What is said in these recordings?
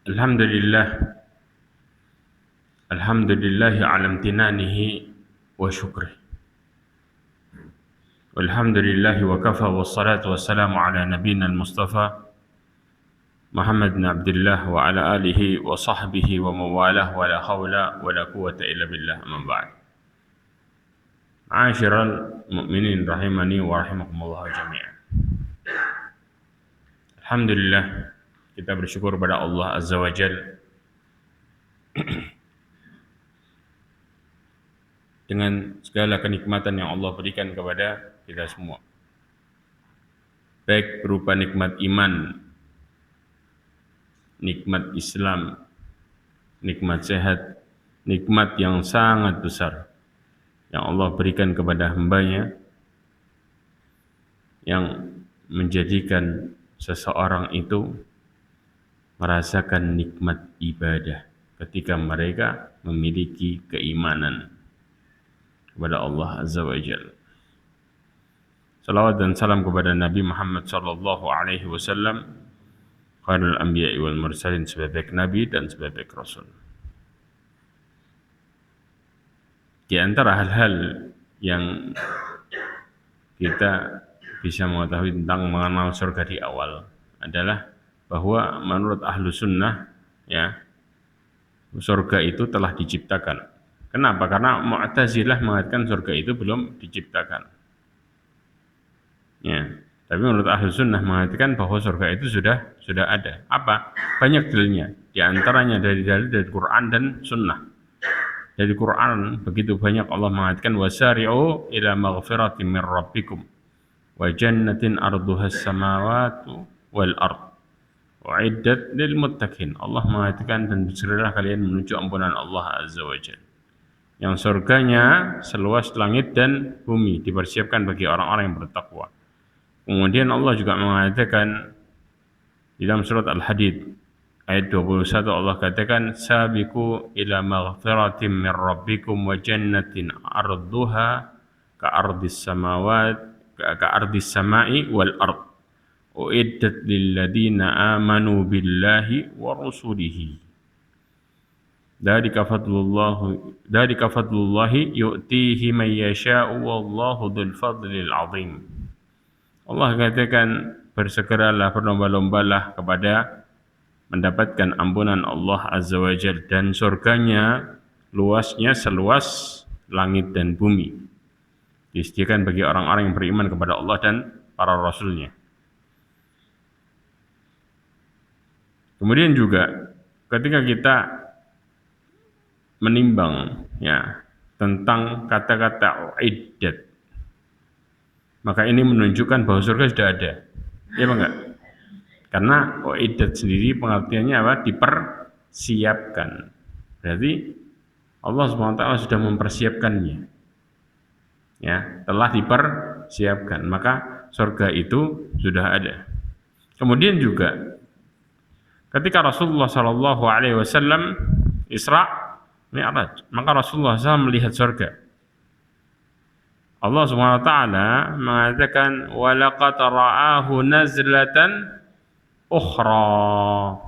Alhamdulillah, alhamdulillah ala imtinanihi wa syukrih. Walhamdulillah wa kafa wassalatu wassalamu ala nabiyyina al-mustafa Muhammad bin Abdullah wa ala alihi wa sahbihi wa mawalah wa la hawla wa la quwwata illa billah amma ba'd. Ma'asyiral mu'minin rahimani wa rahimakumullah jami'an. Alhamdulillah, kita bersyukur pada Allah Azza wa Jalla dengan segala kenikmatan yang Allah berikan kepada kita semua. Baik berupa nikmat iman, nikmat Islam, nikmat sehat, nikmat yang sangat besar yang Allah berikan kepada hambanya, yang menjadikan seseorang itu merasakan nikmat ibadah ketika mereka memiliki keimanan kepada Allah Azza wa Jalla. Salawat dan salam kepada Nabi Muhammad sallallahu alaihi wasallam, khairul anbiya'i wal mursalin, sebaik nabi dan sebaik rasul. Di antara hal-hal yang kita bisa mengetahui tentang mengenal surga di awal adalah bahwa menurut ahlu sunnah, ya, surga itu telah diciptakan. Kenapa? Karena Mu'tazilah mengatakan surga itu belum diciptakan. Ya, tapi menurut ahlu sunnah mengatakan bahwa surga itu sudah ada. Apa? Banyak dalilnya. Di antaranya dari Quran dan sunnah. Dari Quran begitu banyak Allah mengatakan wasari'u ila maghfiratin min rabbikum wa jannatin arduhas samawati wal ard uiddat lil muttaqin. Allah mengatakan dan bersegeralah kalian menuju ampunan Allah Azza wa Jalla, yang surganya seluas langit dan bumi, dipersiapkan bagi orang-orang yang bertakwa. Kemudian Allah juga mengatakan di dalam surat Al-Hadid ayat 21, Allah katakan sabiqu ila maghfiratin min rabbikum wa jannatin arduha ka'ardis samai wal ard uiddat lil ladina amanu billahi wa rusulihi dzalika fadlullahi yu'tihi man yasha'u wallahu dzul fadlil 'adzim. Allah katakan bersegeralah, berlomba-lombalah kepada mendapatkan ampunan Allah Azza wa Jalla, dan surganya luasnya seluas langit dan bumi, disediakan bagi orang-orang yang beriman kepada Allah dan para rasulnya. Kemudian juga ketika kita menimbang, ya, tentang kata-kata uiddat, maka ini menunjukkan bahwa surga sudah ada. Ya apa enggak? Karena uiddat sendiri pengertiannya apa? Dipersiapkan. Berarti Allah SWT sudah mempersiapkannya. Ya, telah dipersiapkan. Maka surga itu sudah ada. Kemudian juga ketika Rasulullah SAW Isra Mi'raj, maka Rasulullah SAW melihat surga. Allah SWT mengatakan walaqad ra'ahu nazlatan ukhra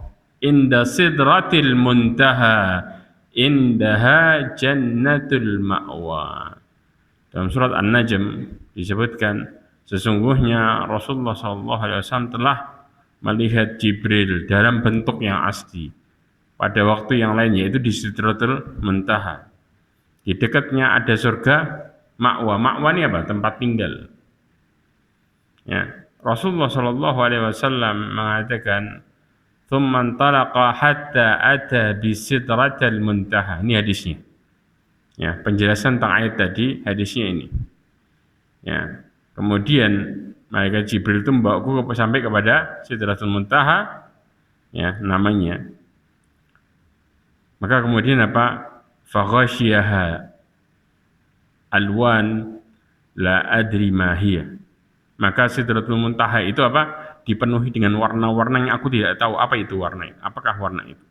inda sidratil muntaha indaha jannatul ma'wa. Dalam surat An-Najm disebutkan sesungguhnya Rasulullah SAW telah melihat Jibril dalam bentuk yang asli pada waktu yang lain, yaitu di Sidratul Muntaha. Di dekatnya ada surga Ma'wa. Ma'wa ini apa? Tempat tinggal. Ya, Rasulullah SAW mengatakan, "Tsumma intalaqa hatta ata bi Sidratil Muntaha." Ini hadisnya. Ya, penjelasan tentang ayat tadi, hadisnya ini. Ya, kemudian malaikat Jibril itu membawaku sampai kepada Sidratul Muntaha, ya, namanya. Maka kemudian apa? Faghasyiyaha alwan la adri ma hiya. Maka Sidratul Muntaha itu apa? Dipenuhi dengan warna-warna yang aku tidak tahu apa itu warna itu. Apakah warna itu?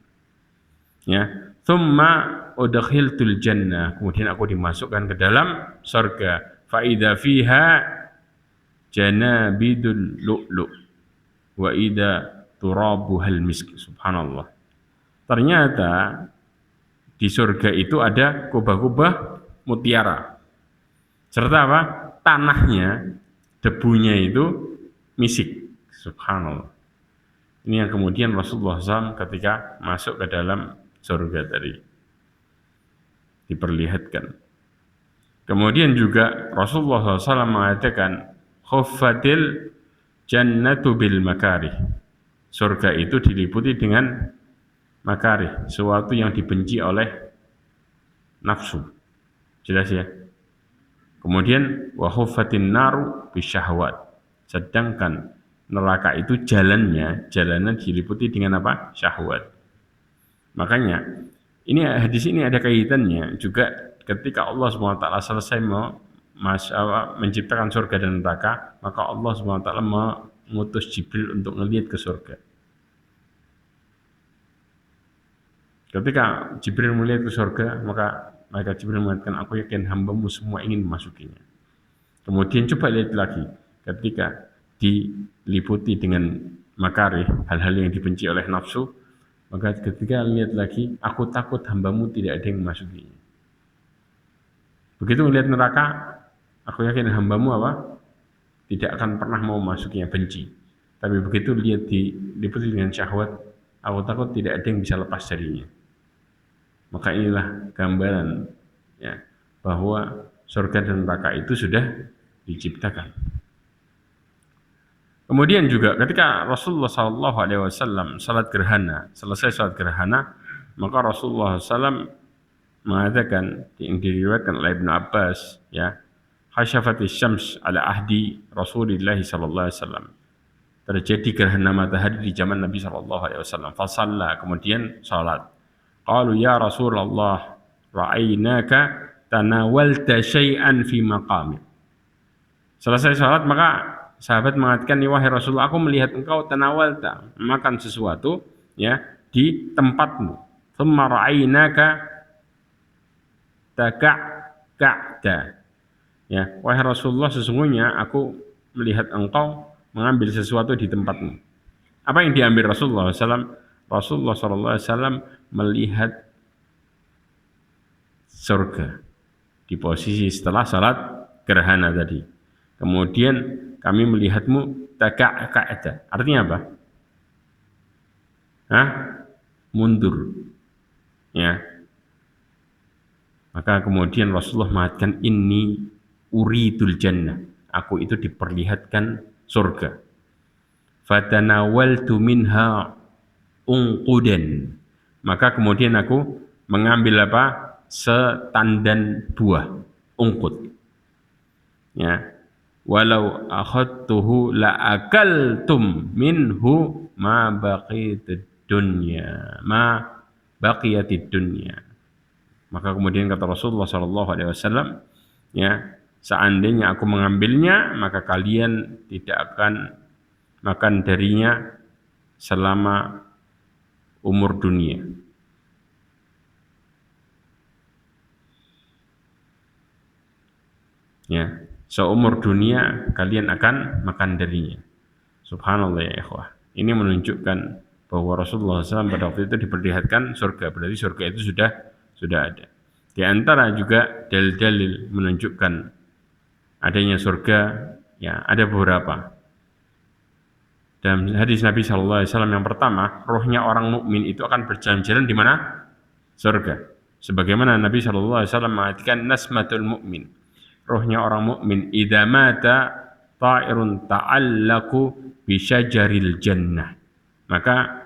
Ya, thumma udkhiltul jannah. Kemudian aku dimasukkan ke dalam surga. Fa idza fiha janabidul lu'lu' wa idza turabuhal misk. Subhanallah. Ternyata di surga itu ada kubah-kubah mutiara. Serta apa? Tanahnya, debunya itu misik. Subhanallah. Ini yang kemudian Rasulullah SAW ketika masuk ke dalam surga tadi diperlihatkan. Kemudian juga Rasulullah SAW mengatakan, khuffatil jannatu bil makarih. Surga itu diliputi dengan makarih, sesuatu yang dibenci oleh nafsu. Jelas ya? Kemudian wa khuffatin naru bisyahwat. Sedangkan neraka itu jalanan diliputi dengan apa? Syahwat. Makanya hadis ini ada kaitannya juga ketika Allah SWT selesai menciptakan surga dan neraka, maka Allah SWT mengutus Jibril untuk melihat ke surga. Ketika Jibril melihat ke surga, maka Jibril mengatakan, aku yakin hambamu semua ingin memasukinya. Kemudian coba lihat lagi, ketika diliputi dengan makarih, hal-hal yang dibenci oleh nafsu, maka ketika lihat lagi, aku takut hambamu tidak ada yang memasukinya. Begitu melihat neraka, aku yakin hambamu tidak akan pernah mau masukinya, benci. Tapi begitu lihat diliputi dengan syahwat, aku takut tidak ada yang bisa lepas darinya. Maka inilah gambaran ya, bahwa surga dan neraka itu sudah diciptakan. Kemudian juga ketika Rasulullah SAW selesai salat gerhana, maka Rasulullah SAW mengatakan, yang diriwayatkan oleh Ibnu Abbas, ya, khasyafatis syams ala ahdi Rasulullah SAW. Terjadi gerhana matahari di zaman Nabi SAW. Fasalla, kemudian salat. Qalu ya Rasulullah, ra'ainaka tanawalta syai'an fi maqami. Selesai salat, maka sahabat mengatakan, wahai Rasulullah, aku melihat engkau tanawalta, makan sesuatu ya di tempatmu. Thumma ra'ainaka taka'ka'da. Ya, wahai Rasulullah, sesungguhnya aku melihat engkau mengambil sesuatu di tempatmu. Apa yang diambil Rasulullah SAW? Rasulullah SAW melihat surga di posisi setelah salat gerhana tadi. Kemudian kami melihatmu taka'ka'da. Artinya apa? Mundur. Ya. Maka kemudian Rasulullah mengatakan, inni uridul jannah. Aku itu diperlihatkan surga. Fatanawaltu minha unqudan. Maka kemudian aku mengambil setandan buah, ungqud. Ya. Walau akhadtuhu la akaltum minhu ma baqiyatid dunya. Maka kemudian kata Rasulullah SAW, ya, seandainya aku mengambilnya, maka kalian tidak akan makan darinya selama umur dunia. Ya, seumur dunia kalian akan makan darinya. Subhanallah ya ikhwah. Ini menunjukkan bahwa Rasulullah SAW pada waktu itu diperlihatkan surga. Berarti surga itu sudah ada. Di antara juga dalil-dalil menunjukkan adanya surga, ya ada beberapa. Dalam hadis Nabi SAW yang pertama, rohnya orang mukmin itu akan berjalan-jalan di mana? Surga. Sebagaimana Nabi SAW mengatakan, nasmatul mukmin, rohnya orang mukmin, idza mata ta'irun ta'allaku bi syajaril jannah. Maka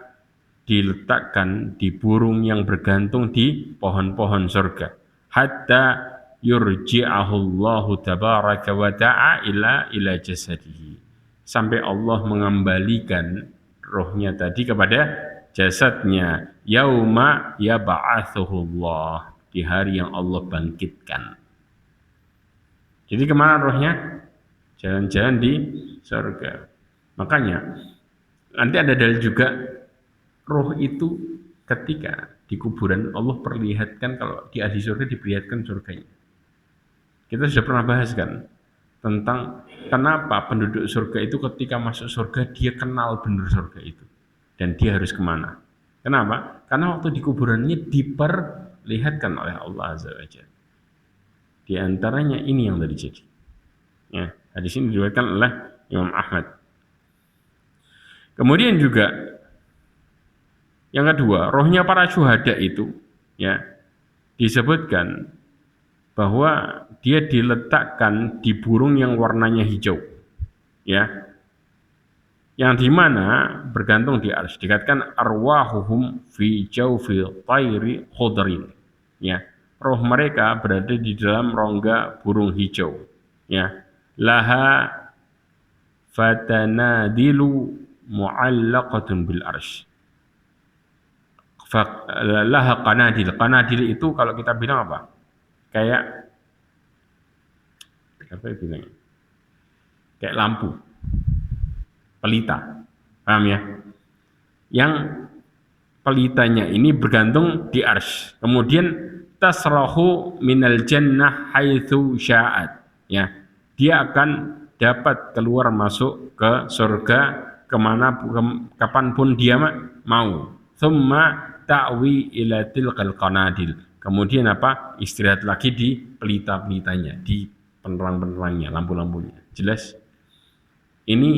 diletakkan di burung yang bergantung di pohon-pohon surga. Hatta yurji'ahu Allahu tabaraka wa ta'ala ila jasadihi. Sampai Allah mengembalikan rohnya tadi kepada jasadnya. Yauma yab'atsuhullah, di hari yang Allah bangkitkan. Jadi kemana rohnya? Jalan-jalan di surga. Makanya nanti ada dalil juga, roh itu ketika di kuburan Allah perlihatkan, kalau di ahli surga diperlihatkan surganya. Kita sudah pernah bahas kan tentang kenapa penduduk surga itu ketika masuk surga dia kenal benar surga itu dan dia harus kemana. Kenapa? Karena waktu di kuburannya diperlihatkan oleh Allah Azza wa Jalla. Di antaranya ini yang terjadi. Ya, hadis ini diriwayatkan oleh Imam Ahmad. Kemudian juga yang kedua, rohnya para syuhada itu ya disebutkan bahwa dia diletakkan di burung yang warnanya hijau. Ya. Yang dimana bergantung di arsy, dikatakan arwahuhum fi jawfi tayri khudrin. Ya, roh mereka berada di dalam rongga burung hijau. Ya, laha fatanadilu mu'allaqatun bil arsy. Laha qanadil. Qanadil itu kalau kita bilang apa? Kayak apa ya bilangnya? Kayak lampu. Pelita, paham ya? Yang pelitanya ini bergantung di arsy. Kemudian tasrahu minal jannah haitsu sya'at. Ya, dia akan dapat keluar masuk ke surga kapanpun dia mau. Thumma ta'wi ila tilqal qanadil. Kemudian apa? Istirahat lagi di pelita-pelitanya, di penerang-penerangnya, lampu-lampunya. Jelas? Ini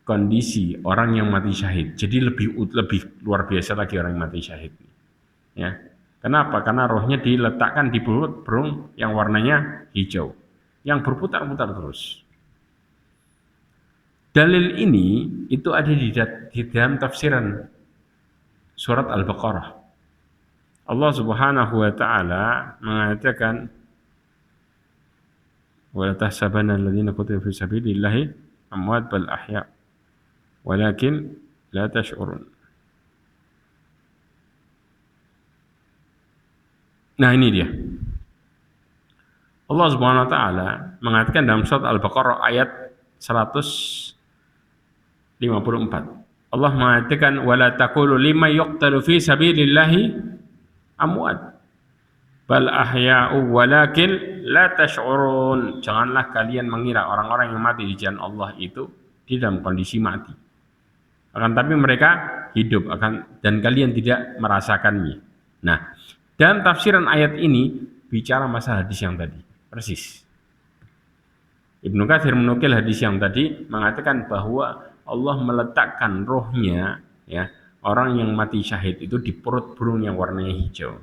kondisi orang yang mati syahid. Jadi lebih luar biasa lagi orang yang mati syahid. Ya. Kenapa? Karena rohnya diletakkan di burung yang warnanya hijau, yang berputar-putar terus. Dalil ini itu ada di dalam tafsiran surat Al-Baqarah. Allah Subhanahu wa taala mengatakan, "Wa la tahsabanna alladziina qutilu fi sabilillahi amwat bal ahya'. Walakin la tash'urun." Nah ini dia. Allah Subhanahu wa taala mengatakan dalam surat Al-Baqarah ayat 154. Allah mengatakan wala taqulu liman yuqtalu fi sabilillahi amwat bal ahya'u walakin la tash'urun. Janganlah kalian mengira orang-orang yang mati di jalan Allah itu di dalam kondisi mati. Akan tapi mereka hidup dan kalian tidak merasakannya. Nah, dalam tafsiran ayat ini bicara masalah hadis yang tadi, persis. Ibnu Katsir menukil hadis yang tadi mengatakan bahwa Allah meletakkan rohnya ya, orang yang mati syahid itu di perut burung yang warnanya hijau.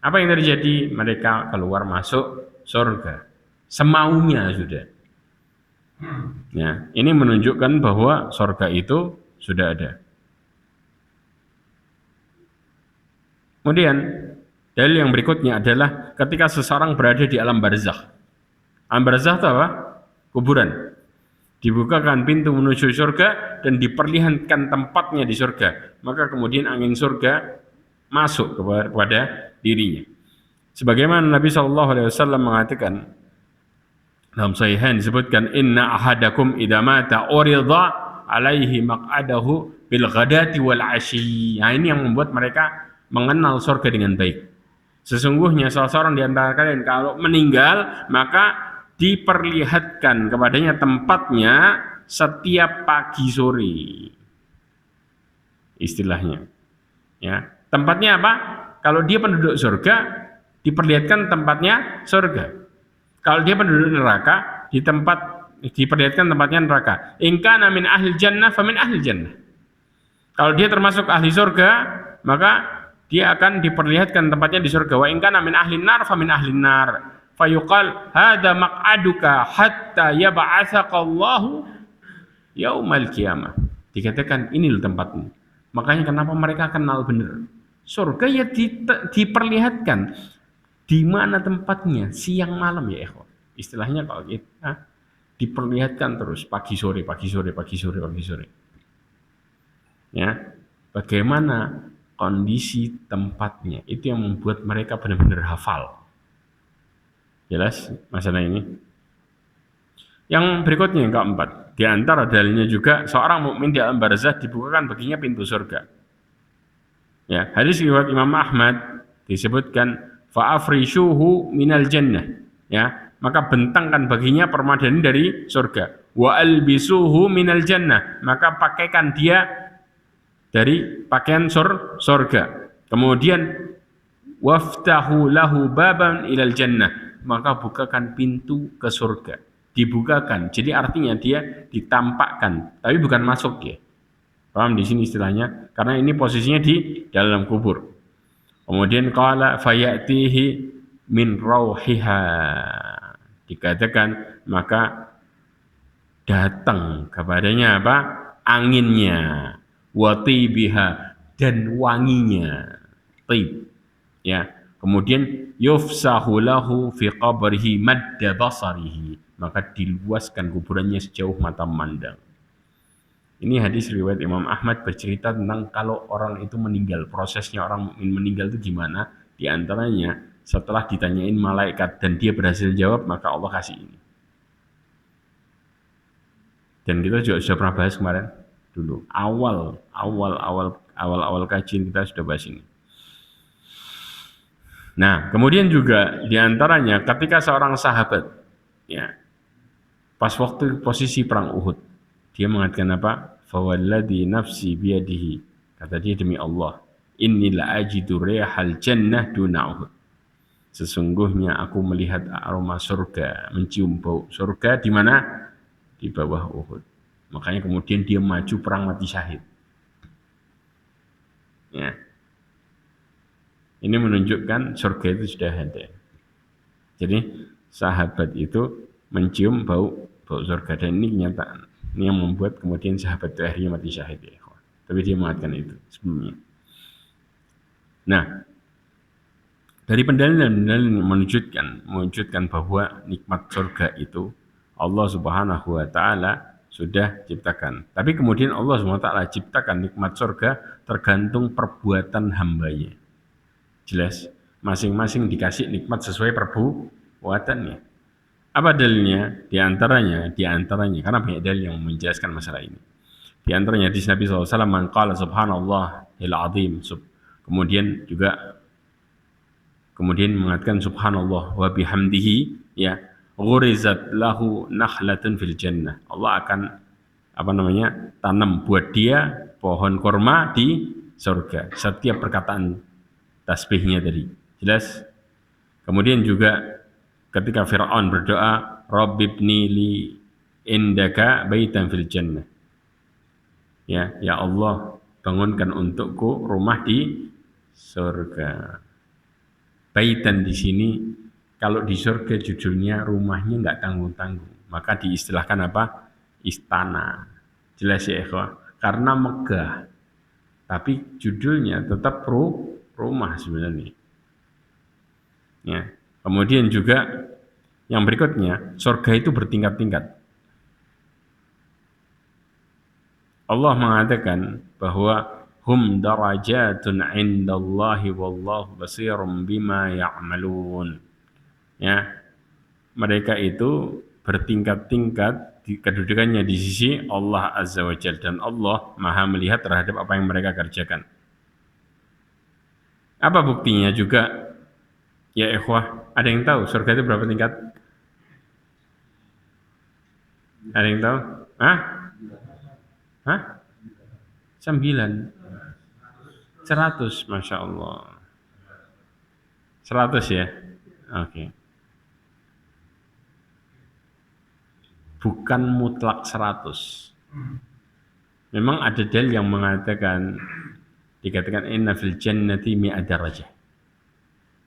Apa yang terjadi? Mereka keluar masuk surga semaunya sudah. Ya, ini menunjukkan bahwa surga itu sudah ada. Kemudian dalil yang berikutnya adalah ketika seseorang berada di alam barzakh. Alam barzakh itu apa? Kuburan. Dibukakan pintu menuju surga dan diperlihatkan tempatnya di surga. Maka kemudian angin surga masuk kepada dirinya. Sebagaimana Nabi SAW mengatakan dalam Sahihain disebutkan inna ahadakum idza mata urida alaihi maq'adahu bil ghadati wal 'ashyi. Nah, ini yang membuat mereka mengenal surga dengan baik. Sesungguhnya salah seorang di antara kalian kalau meninggal maka diperlihatkan kepadanya tempatnya setiap pagi sore. Istilahnya. Ya, tempatnya apa? Kalau dia penduduk surga diperlihatkan tempatnya surga. Kalau dia penduduk neraka, diperlihatkan tempatnya neraka. In kana min ahli jannah fa min ahli jannah. Kalau dia termasuk ahli surga, maka dia akan diperlihatkan tempatnya di surga. Wa in kana min ahli nar fa min ahli nar. Fa yuqal hadza maq'aduka hatta yab'atsaka Allahu yaumal qiyamah. Dikatakan ini loh tempatmu. Makanya kenapa mereka kenal benar. Surga ya diperlihatkan di mana tempatnya siang malam ya ikhwan. Istilahnya kalau kita diperlihatkan terus pagi sore. Ya, bagaimana kondisi tempatnya itu yang membuat mereka benar-benar hafal. Jelas masalah ini. Yang berikutnya yang keempat, di antara dalilnya juga seorang mukmin di alam barzakh dibukakan baginya pintu surga. Ya, hadis riwayat Imam Ahmad disebutkan fa'afrishuhu minal jannah. Ya, maka bentangkan baginya permadani dari surga. Wa albisuhu minal jannah, maka pakaikan dia dari pakaian surga. Kemudian waftahu lahu baban ilal jannah, maka bukakan pintu ke surga. Dibukakan, jadi artinya dia ditampakkan, tapi bukan masuk ya. Paham di sini istilahnya? Karena ini posisinya di dalam kubur. Kemudian qala fayatihi min rauhiha, dikatakan maka datang kepadanya apa? Anginnya, wa tibiha, dan wanginya. Tib, ya. Kemudian yufsahu lahu fi qabrihi madda basarihi, maka diluaskan kuburannya sejauh mata memandang. Ini hadis riwayat Imam Ahmad bercerita tentang kalau orang itu meninggal, prosesnya orang mukmin meninggal itu gimana? Di antaranya setelah ditanyain malaikat dan dia berhasil jawab, maka Allah kasih ini. Dan kita juga sudah pernah bahas kemarin dulu. Awal kajian kita sudah bahas ini. Nah, kemudian juga di antaranya ketika seorang sahabat, ya, pas waktu posisi perang Uhud, dia mengatakan apa? Fawalladhi nafsi biyadihi. Kata dia, demi Allah, inni la ajidu rihal jannah duna Uhud. Sesungguhnya aku melihat aroma surga, mencium bau surga di mana? Di bawah Uhud. Makanya kemudian dia maju perang mati syahid. Ya. Ini menunjukkan surga itu sudah ada. Jadi sahabat itu mencium bau surga, dan ini kenyataan. Ini yang membuat kemudian sahabat itu akhirnya mati syahid ya. Tapi dia mengatakan itu sebelumnya. Nah, dari pendalilan menunjukkan bahwa nikmat surga itu Allah Subhanahu wa taala sudah ciptakan. Tapi kemudian Allah Subhanahu wa taala ciptakan nikmat surga tergantung perbuatan hambanya. Jelas, masing-masing dikasih nikmat sesuai perbuatannya. Apa dalilnya? Di antaranya, karena banyak dalil yang menjelaskan masalah ini. Di antaranya hadis Nabi SAW, man qala subhanallah il-azim. Kemudian mengatakan subhanallah wa bihamdihi, ya, ghurizat lahu nakhlatun fil jannah. Allah akan tanam buat dia pohon kurma di surga. Setiap perkataan tasbihnya tadi. Jelas? Kemudian juga ketika Fir'aun berdoa, Rabbibni li indaka baitan fil jannah. Ya Allah, bangunkan untukku rumah di surga. Baitan di sini kalau di surga judulnya rumahnya enggak tanggung-tanggung, maka diistilahkan apa? Istana. Jelas ya ikhwah? Karena megah. Tapi judulnya tetap rumah sebenarnya. Ya. Kemudian juga yang berikutnya, surga itu bertingkat-tingkat. Allah mengatakan bahwa hum darajatun indallahi wallahu basirum bima ya'malun. Ya. Mereka itu bertingkat-tingkat kedudukannya di sisi Allah Azza wa Jalla, dan Allah Maha melihat terhadap apa yang mereka kerjakan. Apa buktinya juga? Ya ikhwah, ada yang tahu surga itu berapa tingkat? Ada yang tahu? Hah? 9. 100, Masya Allah. 100 ya? Oke. Bukan mutlak 100. Memang ada dalil yang mengatakan, dikatakan inna fil jannati mi'at darajah.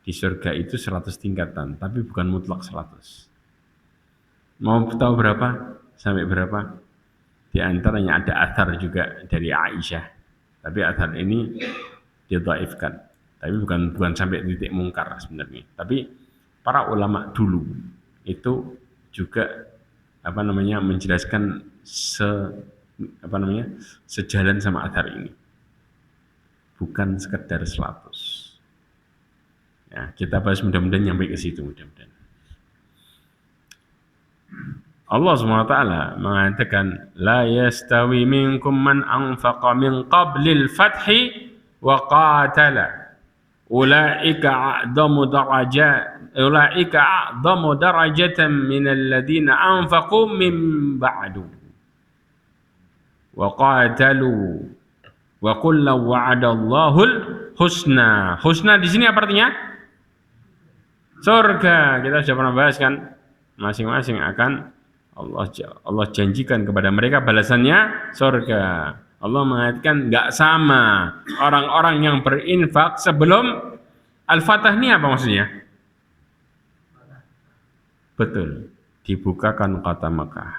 Di surga itu 100 tingkatan, tapi bukan mutlak 100. Mau tahu berapa? Sampai berapa? Di antaranya ada athar juga dari Aisyah. Tapi athar ini didhaifkan. Tapi bukan sampai titik mungkar sebenarnya. Tapi para ulama dulu itu juga menjelaskan sejalan sama athar ini. Bukan sekedar 100. Ya, kita bahas mudah-mudahan nyampe ke situ mudah-mudahan. Allah SWT mengatakan la yastawi minkum man anfaqa min qablil fathi wa qatala ulaika a'zamu darajatan minal ladzina anfaqu min ba'du wa qatalu Wa qul law wa'adallahul husna. Husna di sini apa artinya? Surga. Kita sudah pernah bahas kan? Masing-masing akan Allah janjikan kepada mereka balasannya surga. Allah mengatakan enggak sama orang-orang yang berinfak sebelum Al-Fatah ini apa maksudnya? Betul, dibukakan kota Mekah.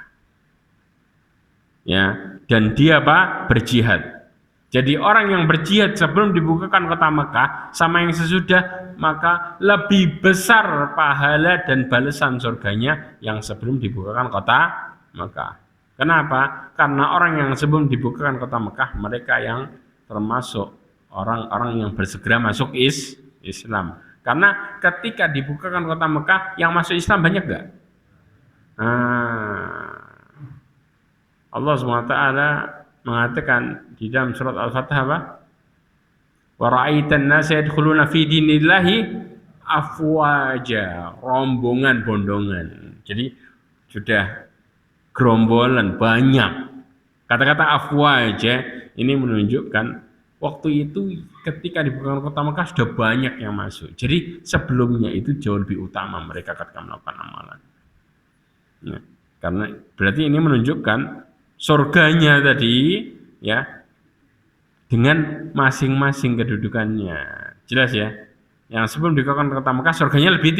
Ya, dan dia apa? Berjihad. Jadi orang yang berjihad sebelum dibukakan kota Mekah sama yang sesudah, maka lebih besar pahala dan balasan surganya yang sebelum dibukakan kota Mekah. Kenapa? Karena orang yang sebelum dibukakan kota Mekah, mereka yang termasuk orang-orang yang bersegera masuk Islam. Karena ketika dibukakan kota Mekah, yang masuk Islam banyak gak? Allah SWT mengatakan di dalam surat Al-Fatihah apa? Wa ra'aitan nasa yadkhuluna fi dinillahi afwaja, rombongan bondongan. Jadi sudah gerombolan banyak. Kata-kata afwaja ini menunjukkan waktu itu ketika dibukakan kota Mekah sudah banyak yang masuk. Jadi sebelumnya itu jauh lebih utama mereka ketika melakukan amalan. Nah, karena berarti ini menunjukkan surganya tadi ya dengan masing-masing kedudukannya. Jelas ya? Yang sebelum dibukakan kota Mekah surganya lebih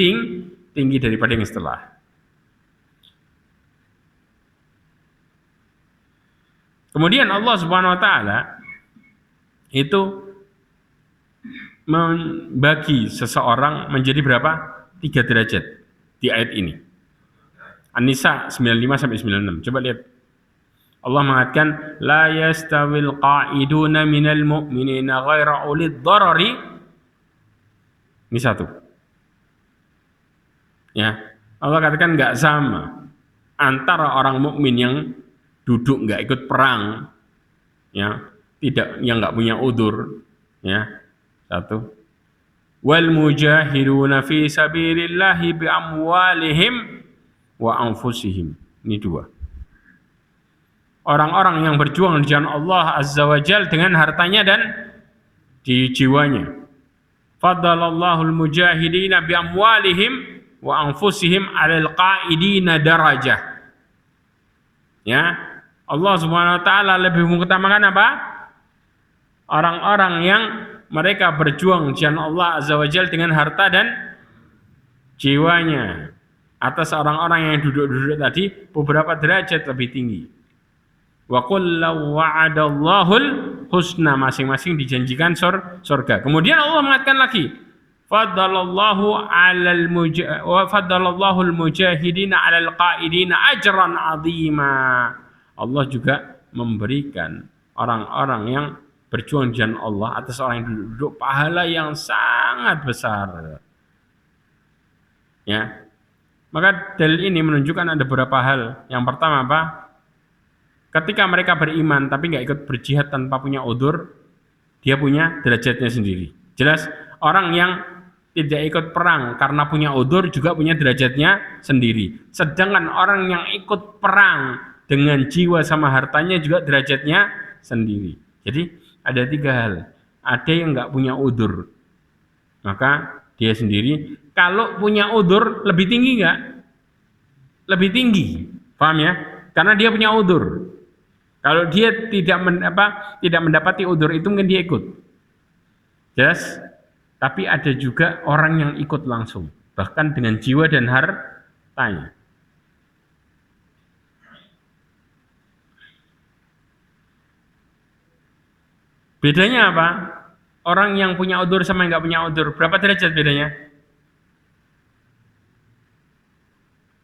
tinggi daripada yang setelah. Kemudian Allah Subhanahu wa taala itu membagi seseorang menjadi berapa? 3 derajat di ayat ini. An-Nisa 95 sampai 96. Coba lihat. Allah mengatakan la yastawil qa'iduna minal mu'minina ghaira ulid darari. Ini satu. Ya. Allah katakan enggak sama antara orang mukmin yang duduk enggak ikut perang, ya, tidak, yang enggak punya udzur, ya. Satu. Wal mujahiduna fi sabilillahi bi amwalihim wa anfusihim. Ini 2. Orang-orang yang berjuang di jalan Allah Azza wa Jalla dengan hartanya dan di jiwanya. Faddalallahu al-mujahidina bi amwalihim wa anfusihim 'alal qa'idina darajah. Ya, Allah Subhanahu wa taala lebih mengutamakan apa? Orang-orang yang mereka berjuang di jalan Allah Azza wa Jalla dengan harta dan jiwanya atas orang-orang yang duduk-duduk tadi beberapa derajat lebih tinggi. Wa qul law wa'adallahul husna, masing-masing dijanjikan surga. Kemudian Allah mengatakan lagi, faddalallahu al-mujahidina 'alal qa'idina ajran 'azima. Allah juga memberikan orang-orang yang berjuang di jalan Allah atas orang yang duduk pahala yang sangat besar. Ya. Maka dalil ini menunjukkan ada beberapa hal. Yang pertama apa? Ketika mereka beriman tapi nggak ikut berjihad tanpa punya udzur, dia punya derajatnya sendiri. Jelas, orang yang tidak ikut perang karena punya udzur juga punya derajatnya sendiri. Sedangkan orang yang ikut perang dengan jiwa sama hartanya juga derajatnya sendiri. Jadi ada 3 hal. Ada yang nggak punya udzur, maka dia sendiri. Kalau punya udzur lebih tinggi nggak? Lebih tinggi, paham ya? Karena dia punya udzur. Kalau dia tidak mendapati udzur itu mungkin dia ikut. Jelas? Tapi ada juga orang yang ikut langsung, bahkan dengan jiwa dan hartanya. Bedanya apa? Orang yang punya udzur sama yang nggak punya udzur, berapa derajat bedanya?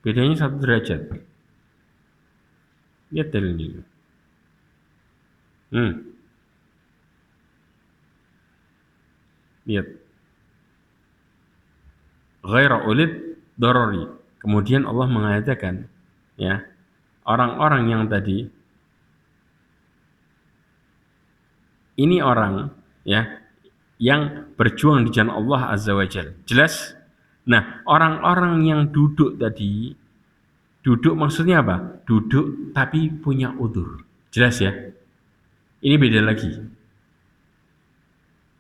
Bedanya 1 derajat. Lihat dalil ini. Lihat. Ghaira ulid darari. Kemudian Allah mengatakan, ya, orang-orang yang tadi ini orang, ya, yang berjuang di jalan Allah Azza wa Jalla. Jelas? Nah, orang-orang yang duduk tadi, duduk maksudnya apa? Duduk tapi punya udzur. Jelas ya? Ini beda lagi.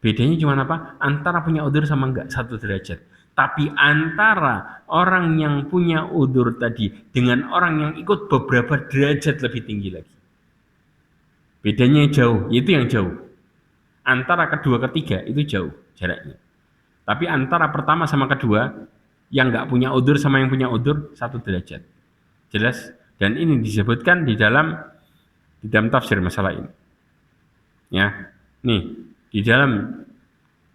Bedanya cuma apa? Antara punya udzur sama enggak, 1 derajat. Tapi antara orang yang punya udzur tadi dengan orang yang ikut beberapa derajat lebih tinggi lagi. Bedanya jauh, itu yang jauh. Antara kedua ketiga itu jauh jaraknya. Tapi antara pertama sama kedua, yang enggak punya udzur sama yang punya udzur 1 derajat. Jelas? Dan ini disebutkan di dalam tafsir masalah ini. Ya. Nih, di dalam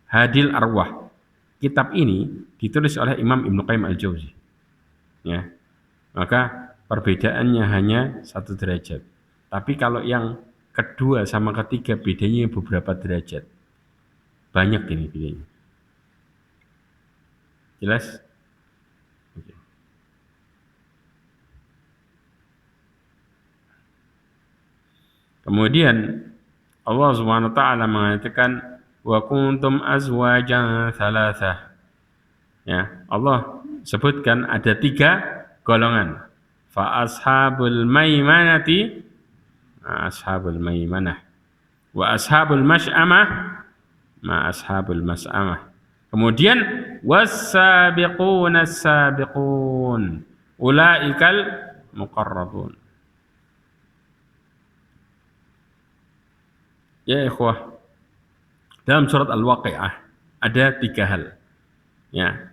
Hadil Arwah. Kitab ini ditulis oleh Imam Ibnu Qayyim Al-Jauzi. Ya. Maka perbedaannya hanya 1 derajat. Tapi kalau yang kedua sama ketiga bedanya beberapa derajat. Banyak ini bedanya. Jelas? Oke. Kemudian Allah Subhanahu wa taala mengatakan wa kuntum azwajan thalathah. Ya, Allah sebutkan ada 3 golongan. Fa ashabul maimanati, ashabul maimanah, wa ashabul mas'amah, ma ashabul mas'amah. Kemudian was-sabiquna as-sabiqun, ulaikal muqarrabun. Ya ikhwah, dalam surat Al-Waqi'ah ada 3 hal. Ya,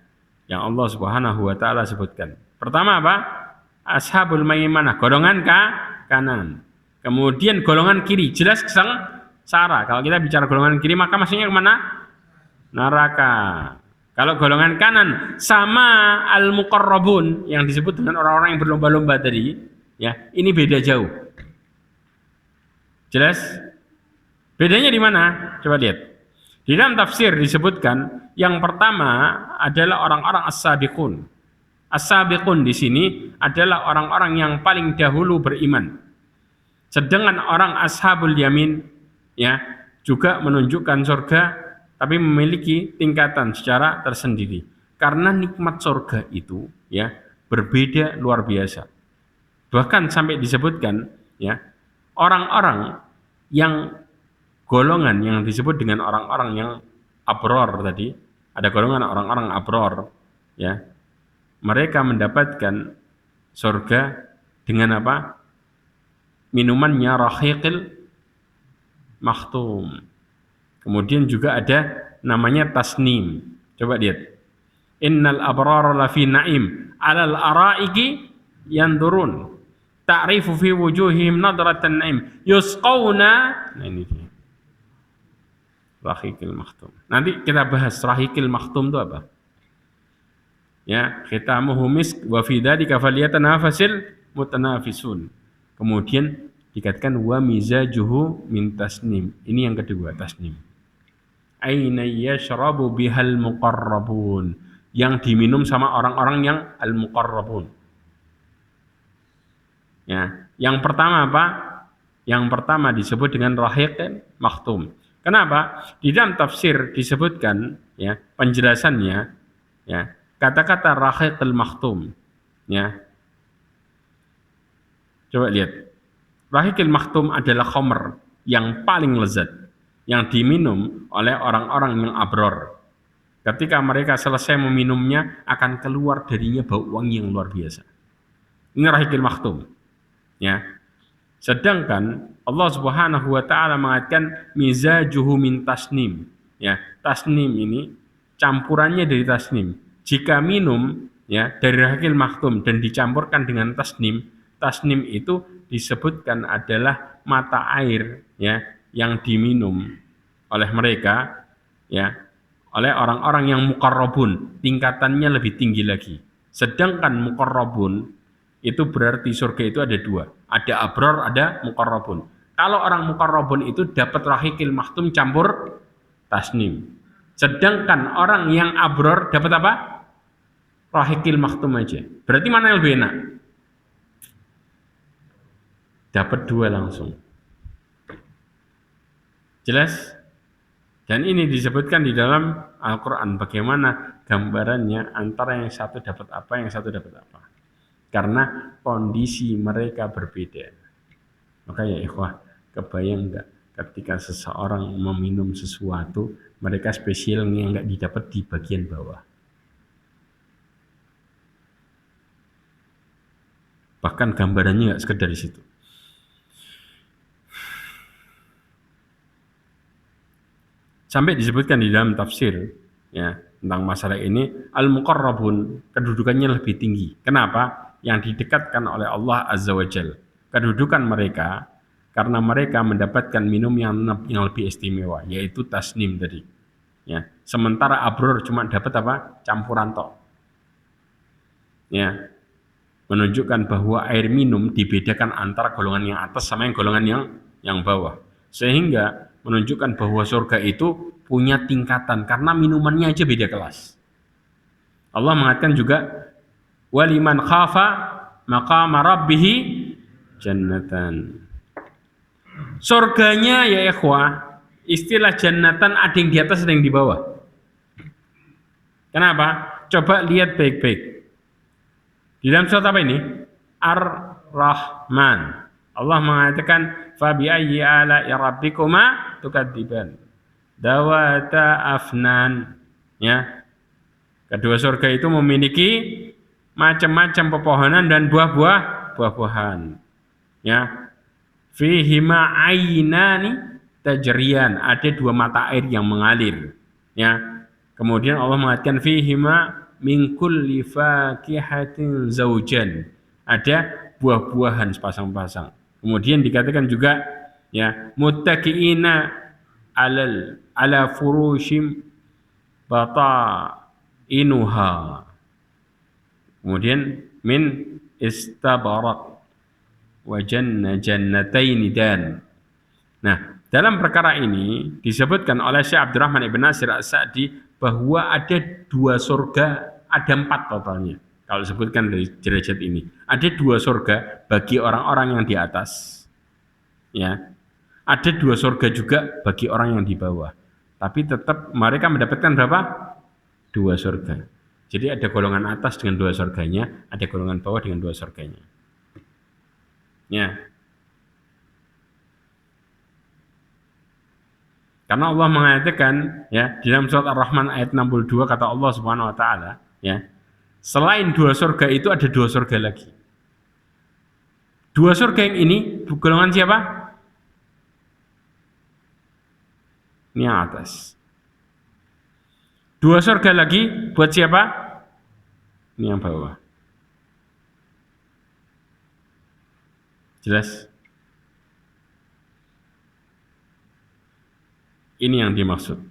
yang Allah Subhanahu wa taala sebutkan. Pertama apa? Ashabul maimanah, golongan kanan. Kemudian golongan kiri, jelas sengsara. Kalau kita bicara golongan kiri maka maksudnya kemana? Neraka. Kalau golongan kanan sama al-muqarrabun yang disebut dengan orang-orang yang berlomba-lomba tadi, ya, ini beda jauh. Jelas? Bedanya di mana? Coba lihat. Di dalam tafsir disebutkan yang pertama adalah orang-orang as-sabiqun. As-sabiqun di sini adalah orang-orang yang paling dahulu beriman. Sedangkan orang ashabul yamin ya juga menunjukkan surga tapi memiliki tingkatan secara tersendiri. Karena nikmat surga itu ya berbeda luar biasa. Bahkan sampai disebutkan ya orang-orang yang golongan yang disebut dengan orang-orang yang abror tadi, ada golongan orang-orang abror, ya, mereka mendapatkan surga dengan apa? Minumannya rahiqil makhtum. Kemudian juga ada namanya tasnim. Coba lihat. Innal abrara lafi na'im 'alal araiki yanzurun. Ta'rifu fi wujuhihim nadratan na'im. Yusqawna. Nah ini dia. Rahiqil makhtum. Nanti kita bahas rahiqil makhtum itu apa? Ya, khitamuhu misk wa fi dzalika falyatanafasil mutanafisun. Kemudian dikatakan wa mizajuhu min tasnim. Ini yang kedua, tasnim. Aina yashrabu bihal muqarrabun. Yang diminum sama orang-orang yang al-muqarrabun. Ya, yang pertama apa? Yang pertama disebut dengan rahiqil makhtum. Kenapa? Di dalam tafsir disebutkan ya, penjelasannya ya, kata-kata rahiqil makhtum ya. Coba lihat. Rahiqil makhtum adalah khamr yang paling lezat yang diminum oleh orang-orang yang abror. Ketika mereka selesai meminumnya akan keluar darinya bau wangi yang luar biasa. Ini rahiqil makhtum. Ya. Sedangkan Allah Subhanahu wa taala mengatakan mizajuhu min tasnim. Ya, tasnim ini campurannya dari tasnim. Jika minum ya dari rahiqil makhtum dan dicampurkan dengan tasnim, tasnim itu disebutkan adalah mata air ya yang diminum oleh mereka ya oleh orang-orang yang muqarrabun, tingkatannya lebih tinggi lagi. Sedangkan muqarrabun itu berarti surga itu ada 2. Ada abror, ada muqarrabun. Kalau orang muqarrabun itu dapat rahiqil makhtum campur tasnim. Sedangkan orang yang abror dapat apa? Rahiqil makhtum aja. Berarti mana yang lebih enak? Dapat 2 langsung. Jelas? Dan ini disebutkan di dalam Al-Quran. Bagaimana gambarannya antara yang satu dapat apa, yang satu dapat apa. Karena kondisi mereka berbeda. Maka ya ikhwah, kebayang enggak ketika seseorang meminum sesuatu, mereka spesial yang nggak didapat di bagian bawah. Bahkan gambarannya nggak sekedar di situ. Sampai disebutkan di dalam tafsir ya tentang masalah ini, al-muqarrabun kedudukannya lebih tinggi. Kenapa? Yang didekatkan oleh Allah Azza wa Jalla. Kedudukan mereka karena mereka mendapatkan minum yang lebih istimewa, yaitu tasnim tadi. Ya, sementara abror cuma dapat apa? Campuran tok. Ya, menunjukkan bahwa air minum dibedakan antara golongan yang atas sama yang golongan yang bawah. Sehingga menunjukkan bahwa surga itu punya tingkatan karena minumannya aja beda kelas. Allah mengatakan juga waliman khafa maqama rabbih jannatan. Surganya ya ikhwah, istilah jannatan ada yang di atas ada yang di bawah. Kenapa? Coba lihat baik-baik. Di dalam surat apa ini? Ar-Rahman. Allah mengatakan fa bi ayyi ala'i rabbikuma tukadziban. Dawata afnan. Ya. Kedua surga itu memiliki macam-macam pepohonan dan buah-buahan. Ya. Fihima aynani tajriyan. Ada dua mata air yang mengalir. Ya. Kemudian Allah mengatakan fihima min kulli fakihatin zaujan. Ada buah-buahan sepasang-pasang. Kemudian dikatakan juga ya muttaqiina ala furushim batainuha. Kemudian min istabarak wa jannataini dan. Nah, dalam perkara ini disebutkan oleh Syekh Abdurrahman Ibn Nasir As-Sa'di bahwa ada dua surga, ada 4 totalnya. Kalau disebutkan dari derajat ini, ada 2 surga bagi orang-orang yang di atas. Ya. Ada 2 surga juga bagi orang yang di bawah. Tapi tetap mereka mendapatkan berapa? 2 surga. Jadi ada golongan atas dengan 2 surganya, ada golongan bawah dengan 2 surganya. Ya. Karena Allah mengatakan ya di dalam surat Ar-Rahman ayat 62 kata Allah Subhanahu wa taala ya, selain 2 surga itu ada 2 surga lagi. 2 surga yang ini golongan siapa? Ini yang atas. 2 surga lagi buat siapa? Ini yang bawah. Jelas? Ini yang dimaksud.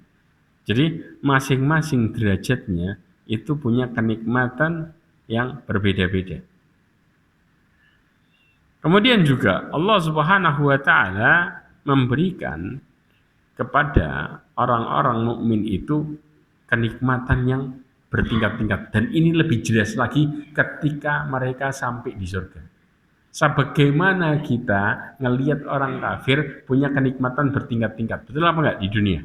Jadi masing-masing derajatnya itu punya kenikmatan yang berbeda-beda. Kemudian juga Allah Subhanahu wa taala memberikan kepada orang-orang mukmin itu kenikmatan yang bertingkat-tingkat, dan ini lebih jelas lagi ketika mereka sampai di surga. Sebagaimana kita ngelihat orang kafir punya kenikmatan bertingkat-tingkat. Betul apa enggak di dunia?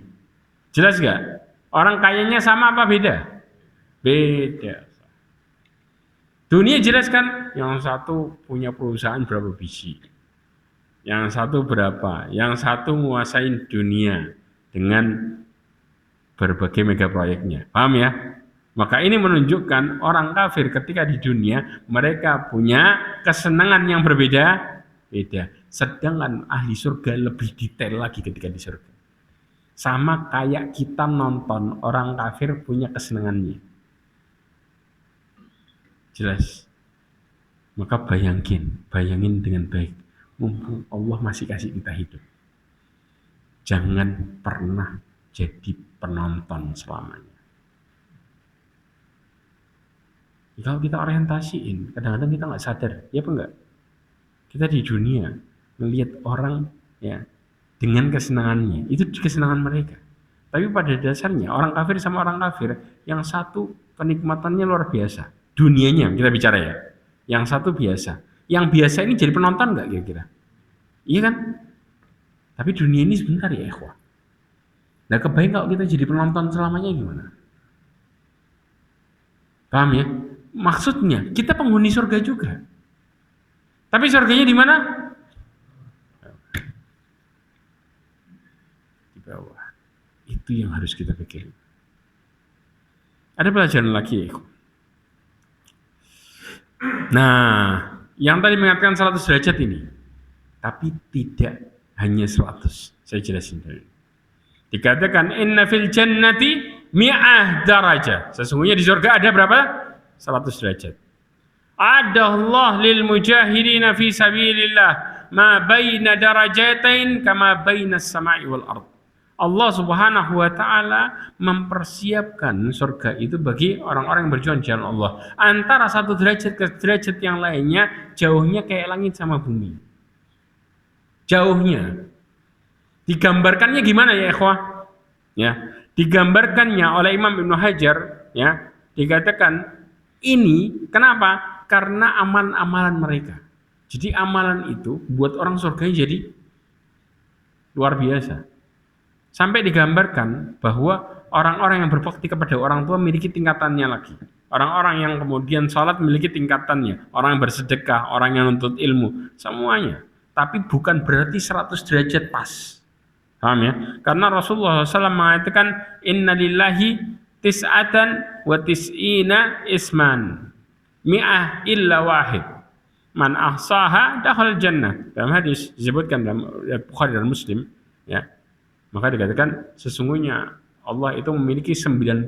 Jelas enggak? Orang kayanya sama apa beda? Beda. Dunia jelas kan? Yang satu punya perusahaan berapa biji. Yang satu berapa. Yang satu menguasai dunia dengan berbagai mega proyeknya. Paham ya? Maka ini menunjukkan orang kafir ketika di dunia mereka punya kesenangan yang berbeda-beda. Sedangkan ahli surga lebih detail lagi ketika di surga. Sama kayak kita nonton orang kafir punya kesenangannya. Jelas. Maka bayangin dengan baik. Mumpung Allah masih kasih kita hidup. Jangan pernah jadi penonton selamanya. Kalau kita orientasiin, kadang-kadang kita nggak sadar, ya apa enggak? Kita di dunia melihat orang ya dengan kesenangannya, itu kesenangan mereka. Tapi pada dasarnya orang kafir sama orang kafir, yang satu kenikmatannya luar biasa, dunianya kita bicara ya. Yang satu biasa, yang biasa ini jadi penonton nggak kira-kira? Iya kan? Tapi dunia ini sebentar ya ikhwah. Nah kebayang kalau kita jadi penonton selamanya gimana? Paham ya? Maksudnya kita penghuni surga juga. Tapi surganya di mana? bawah. Itu yang harus kita pikirin. Ada pelajaran lagi. Nah, yang tadi mengatakan 100 derajat ini, tapi tidak hanya 100. Saya jelasin dulu. Dikatakan inna fil jannati mi'ah darajah. Sesungguhnya di surga ada berapa? 100 derajat. Ada Allah lil mujahidina fi sabilillah ma baina darajatain kama baina as-sama'i wal ard. Allah Subhanahu wa taala mempersiapkan surga itu bagi orang-orang yang berjuang di jalan Allah. Antara satu derajat ke derajat yang lainnya jauhnya kayak langit sama bumi. Jauhnya. Digambarkannya gimana ya ikhwah? Ya, digambarkannya oleh Imam Ibnu Hajar ya, dikatakan ini kenapa? Karena amalan-amalan mereka. Jadi amalan itu buat orang surga jadi luar biasa. Sampai digambarkan bahwa orang-orang yang berbakti kepada orang tua memiliki tingkatannya lagi. Orang-orang yang kemudian sholat memiliki tingkatannya. Orang yang bersedekah, orang yang nuntut ilmu, semuanya. Tapi bukan berarti 100 derajat pas. Paham ya? Karena Rasulullah SAW mengatakan inna lillahi tis'atan wa tis'ina isman mi'ah illa wahid man ahsaha dakhal jannah. Dalam hadis disebutkan dalam Bukhari dan Muslim ya. Maka dikatakan sesungguhnya Allah itu memiliki 99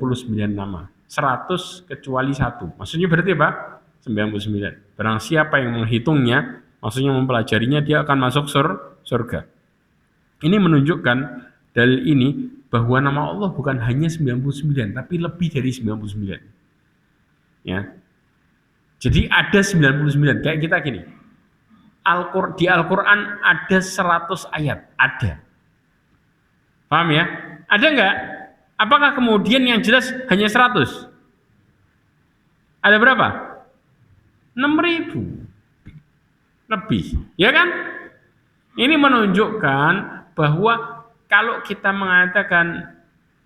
nama. 100 kecuali 1. Maksudnya berarti apa? 99. Barang siapa yang menghitungnya, maksudnya mempelajarinya, dia akan masuk surga. Ini menunjukkan dalil ini bahwa nama Allah bukan hanya 99, tapi lebih dari 99. Ya. Jadi ada 99, kayak kita gini. Di Al-Quran ada 100 ayat, ada. Paham ya? Ada enggak? Apakah kemudian yang jelas hanya 100? Ada berapa? 6.000. Lebih, ya kan? Ini menunjukkan bahwa kalau kita mengatakan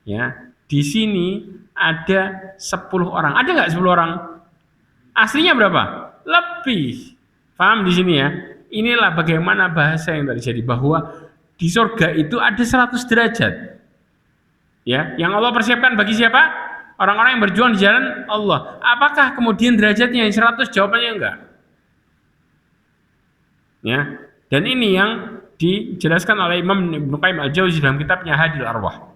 ya, di sini ada 10 orang. Ada enggak 10 orang? Aslinya berapa? Lebih. Paham di sini ya? Inilah bagaimana bahasa yang terjadi bahwa di surga itu ada 100 derajat. Ya, yang Allah persiapkan bagi siapa? Orang-orang yang berjuang di jalan Allah. Apakah kemudian derajatnya yang 100? Jawabannya enggak. Ya. Dan ini yang dijelaskan oleh Imam Ibnu Qayyim Al-Jauzi dalam kitabnya Hadil Arwah.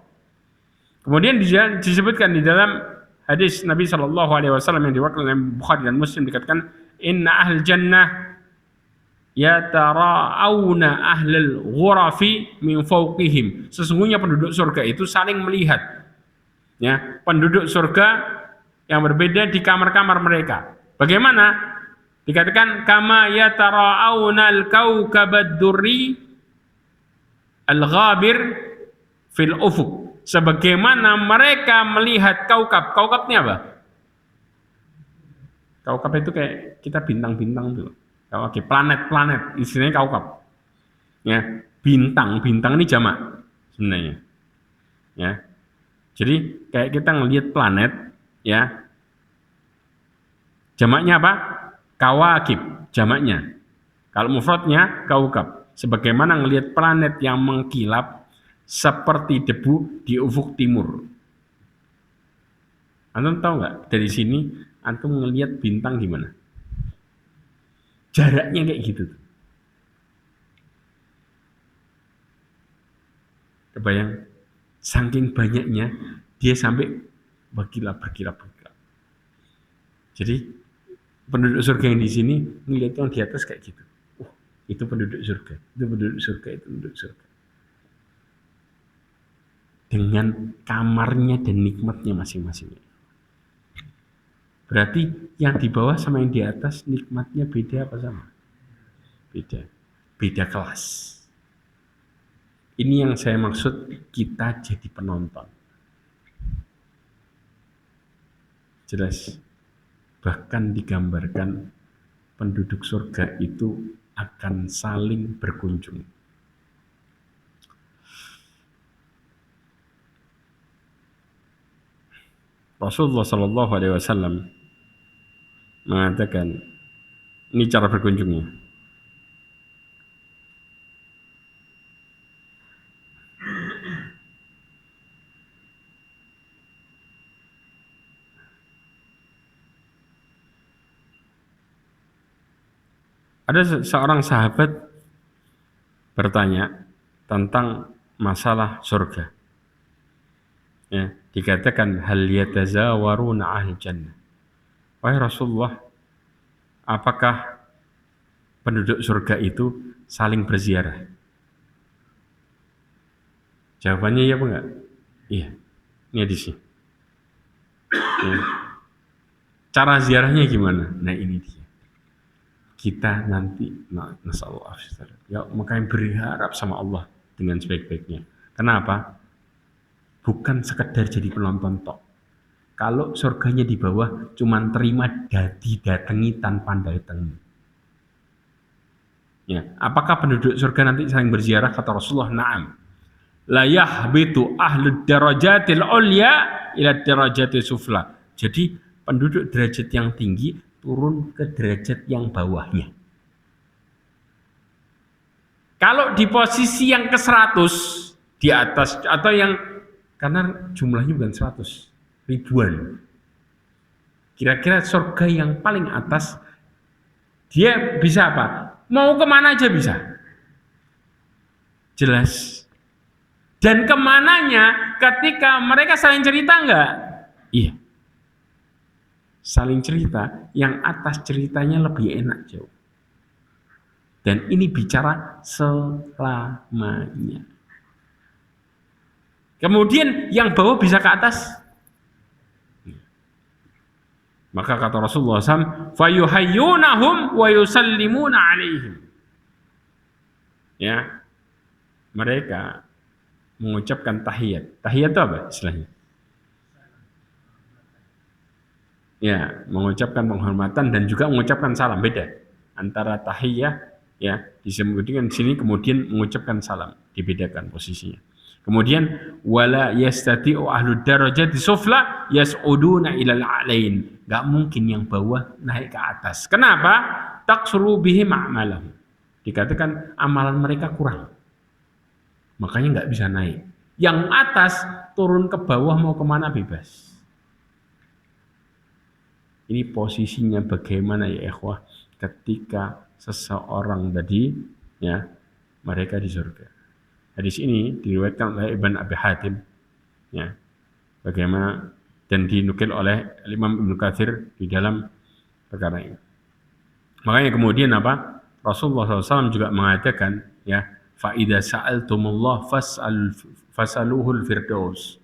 Kemudian disebutkan di dalam hadis Nabi sallallahu alaihi wasallam yang diriwayatkan oleh Bukhari dan Muslim dikatakan inna ahlal jannah yatara'auna ahlal ghurafi min fawqihim. Sesungguhnya penduduk surga itu saling melihat. Ya, penduduk surga yang berbeda di kamar-kamar mereka. Bagaimana? Dikatakan kama yatara'auna al-kaukabad durri al-ghabir fil ufuq. Sebagaimana mereka melihat kaukab. Kaukabnya apa? Kaukab itu kayak kita bintang-bintang dulu. Oke, planet-planet, istilahnya kaukab. Ya, bintang ini jamak sebenarnya. Ya. Jadi kayak kita ngelihat planet, ya. Jamaknya apa? Kawakib, jamaknya. Kalau mufradnya kaukab. Sebagaimana ngelihat planet yang mengkilap seperti debu di ufuk timur. Antum tahu nggak? Dari sini antum ngelihat bintang gimana? Jaraknya kayak gitu. Kebayang, saking banyaknya dia sampai berkilap. Jadi penduduk surga yang di sini ngelihat yang di atas kayak gitu. Itu penduduk surga, itu penduduk surga. Dengan kamarnya dan nikmatnya masing-masing. Berarti yang di bawah sama yang di atas nikmatnya beda apa sama? Beda kelas. Ini yang saya maksud kita jadi penonton. Jelas. Bahkan digambarkan penduduk surga itu akan saling berkunjung. Rasulullah Sallallahu Alaihi Wasallam mengatakan ini cara berkunjungnya. Ada seorang sahabat bertanya tentang masalah surga. Ya, dikatakan hal yatazawaruna ahli jannah. Wahai Rasulullah, apakah penduduk surga itu saling berziarah? Jawabannya iya apa enggak? Iya. Ini di sini. Ya. Cara ziarahnya gimana? Nah ini dia. Kita nanti, nasallahu ya makanya berharap sama Allah dengan sebaik-baiknya. Kenapa? Bukan sekedar jadi penonton tok. Kalau surganya di bawah, cuman terima didatangi tanpa datangi. Ya, apakah penduduk surga nanti saling berziarah? Kata Rasulullah, na'am. La yahbitu ahlud darajatil ulya ila darajatis sufla. Jadi penduduk derajat yang tinggi turun ke derajat yang bawahnya. Kalau di posisi yang ke-100 di atas atau yang karena jumlahnya bukan 100, ribuan. Kira-kira surga yang paling atas dia bisa apa? Mau kemana aja bisa. Jelas. Dan kemananya ketika mereka saling cerita enggak? Iya. Saling cerita, yang atas ceritanya lebih enak jauh. Dan ini bicara selamanya. Kemudian yang bawah bisa ke atas. Maka kata Rasulullah SAW, fayuhayyunahum wa yusallimuna alaihim. Ya, mereka mengucapkan tahiyat. Tahiyat itu apa istilahnya? Ya, mengucapkan penghormatan dan juga mengucapkan salam. Beda antara tahiyah, ya, disebutkan di sini kemudian mengucapkan salam, dibedakan posisinya. Kemudian wala yastati'u ahlud darajati sufla yas'uduna ilal a'lain. Enggak mungkin yang bawah naik ke atas. Kenapa? Taqsuru bihim a'malahum. Dikatakan amalan mereka kurang. Makanya enggak bisa naik. Yang atas turun ke bawah mau kemana bebas. Ini posisinya bagaimana ya ikhwah ketika seseorang tadi ya mereka di surga. Hadis ini diriwayatkan oleh Ibn Abi Hatim, ya, bagaimana dan dinukil oleh Imam Ibnu Katsir di dalam perkara ini. Makanya kemudian apa? Rasulullah SAW juga mengatakan, ya, faida sa'altumullah fasaluhul firdaus.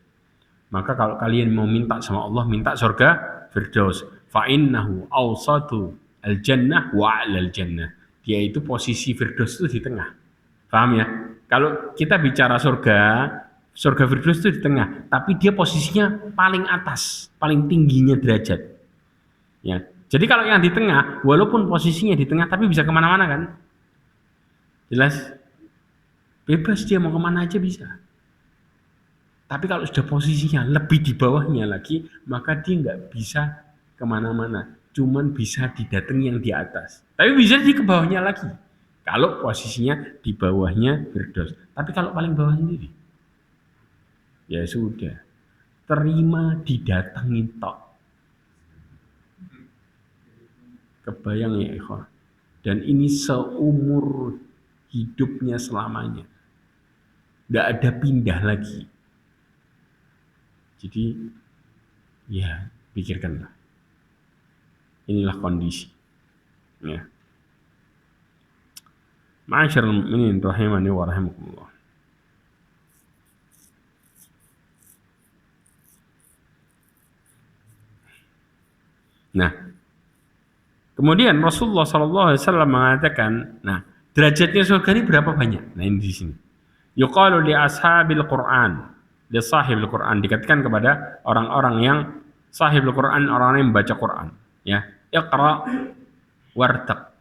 Maka kalau kalian mau minta sama Allah, minta surga firdaus. Fa innahu awsatu al jannah wa a'lal jannah. Dia itu posisi firdaus itu di tengah. Paham ya? Kalau kita bicara surga Firdaus itu di tengah, tapi dia posisinya paling atas, paling tingginya derajat. Ya, jadi kalau yang di tengah, walaupun posisinya di tengah, tapi bisa kemana-mana kan? Jelas? Bebas dia mau kemana aja bisa. Tapi kalau sudah posisinya lebih di bawahnya lagi, maka dia nggak bisa kemana-mana, cuman bisa didatangi yang di atas. Tapi bisa di ke bawahnya lagi. Kalau posisinya di bawahnya Firdaus. Tapi kalau paling bawah sendiri, ya sudah. Terima didatangin tok. Kebayang ya ikhwah. Dan ini seumur hidupnya selamanya. Nggak ada pindah lagi. Jadi, ya pikirkanlah. Inilah kondisi. Ya. Ma'asyiral mu'minin rahimani wa rahimakumullah. Nah, kemudian Rasulullah SAW mengatakan, nah, derajatnya surga ini berapa banyak? Nah, ini di sini. Yuqalu li ashabil Qur'an, li sahibil Qur'an, dikatakan kepada orang-orang yang sahibul Qur'an, orang-orang yang membaca Qur'an, ya. Iqra wartaq.